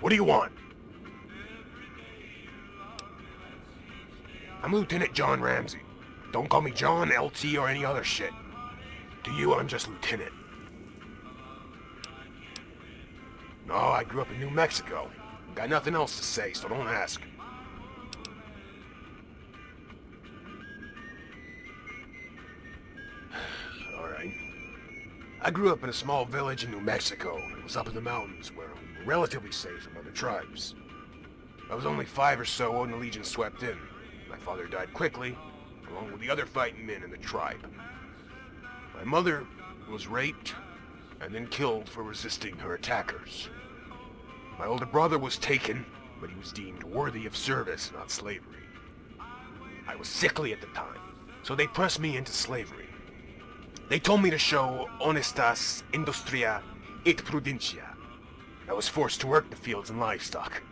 What do you want? I'm Lieutenant John Ramsey. Don't call me John, LT, or any other shit. To you, I'm just Lieutenant. No, I grew up in New Mexico. Got nothing else to say, so don't ask. Alright. I grew up in a small village in New Mexico. It was up in the mountains where we were relatively safe from other tribes. I was only 5 or so when the Legion swept in. My father died quickly, along with the other fighting men in the tribe. My mother was raped and then killed for resisting her attackers. My older brother was taken, but he was deemed worthy of service, not slavery. I was sickly at the time, so they pressed me into slavery. They told me to show honestas, industria, et prudencia. I was forced to work the fields and livestock.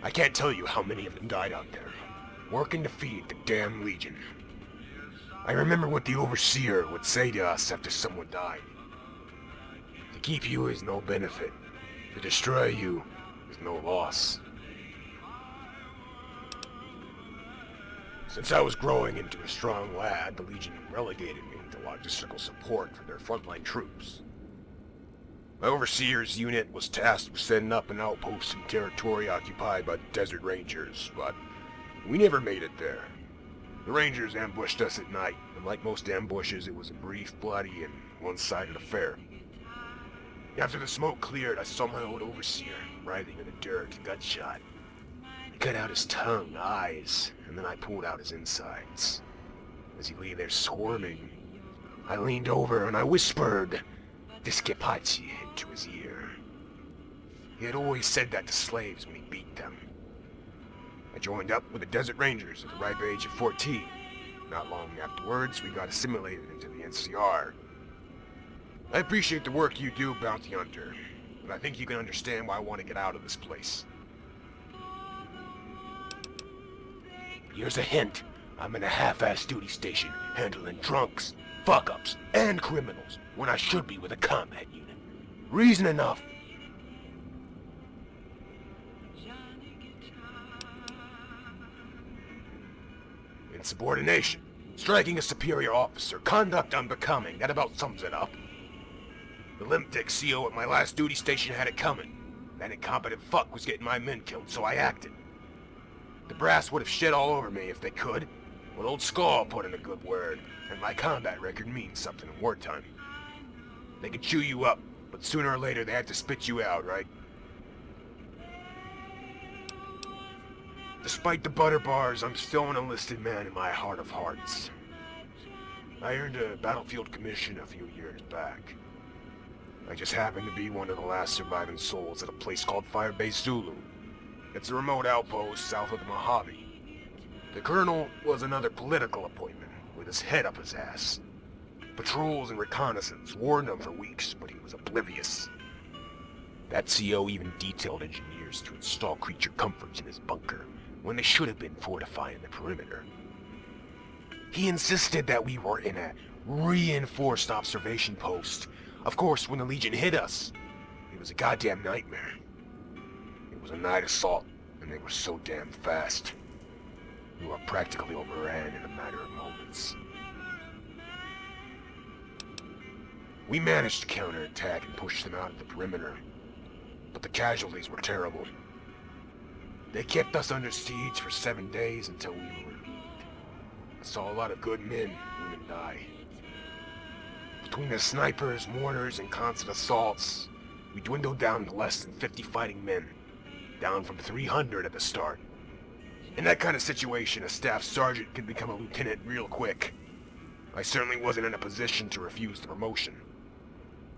I can't tell you how many of them died out there, working to feed the damn Legion. I remember what the overseer would say to us after someone died. To keep you is no benefit. To destroy you is no loss. Since I was growing into a strong lad, the Legion relegated me to logistical support for their frontline troops. My overseer's unit was tasked with setting up an outpost in territory occupied by the Desert Rangers, but we never made it there. The Rangers ambushed us at night, and like most ambushes, it was a brief, bloody, and one-sided affair. After the smoke cleared, I saw my old overseer writhing in the dirt, gut-shot. I cut out his tongue, eyes, and then I pulled out his insides. As he lay there squirming, I leaned over and I whispered Discapaci into his ear. He had always said that to slaves when he beat them. I joined up with the Desert Rangers at the ripe age of 14. Not long afterwards, we got assimilated into the NCR. I appreciate the work you do, Bounty Hunter, but I think you can understand why I want to get out of this place. Here's a hint. I'm in a half-ass duty station, handling drunks, fuck-ups, and criminals, when I should be with a combat unit. Reason enough. Insubordination, striking a superior officer, conduct unbecoming, that about sums it up. The limp-dick CO at my last duty station had it coming. That incompetent fuck was getting my men killed, so I acted. The brass would have shit all over me if they could, but old Skull put in a good word, and my combat record means something in wartime. They could chew you up, but sooner or later they have to spit you out, right? Despite the butter bars, I'm still an enlisted man in my heart of hearts. I earned a battlefield commission a few years back. I just happened to be one of the last surviving souls at a place called Firebase Zulu. It's a remote outpost south of the Mojave. The colonel was another political appointment, with his head up his ass. Patrols and reconnaissance warned him for weeks, but he was oblivious. That CO even detailed engineers to install creature comforts in his bunker, when they should have been fortifying the perimeter. He insisted that we were in a reinforced observation post. Of course, when the Legion hit us, it was a goddamn nightmare. It was a night assault, and they were so damn fast. We were practically overran in a matter of moments. We managed to counterattack and push them out of the perimeter, but the casualties were terrible. They kept us under siege for 7 days until we were relieved. I saw a lot of good men and women die. Between the snipers, mortars, and constant assaults, we dwindled down to less than 50 fighting men, down from 300 at the start. In that kind of situation, a staff sergeant can become a lieutenant real quick. I certainly wasn't in a position to refuse the promotion.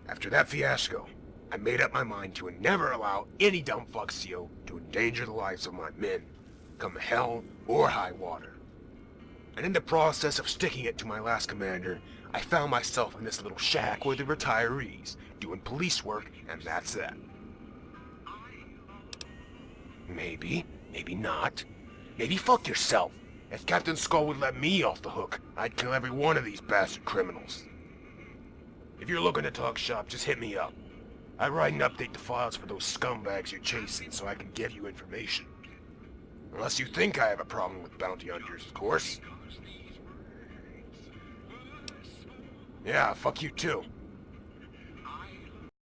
After that fiasco, I made up my mind to never allow any dumb fuck CO to endanger the lives of my men, come hell or high water. And in the process of sticking it to my last commander, I found myself in this little shack with the retirees, doing police work, and that's that. Maybe, maybe not. Maybe fuck yourself. If Captain Skull would let me off the hook, I'd kill every one of these bastard criminals. If you're looking to talk shop, just hit me up. I write and update the files for those scumbags you're chasing so I can give you information. Unless you think I have a problem with bounty hunters, of course. Yeah, fuck you too.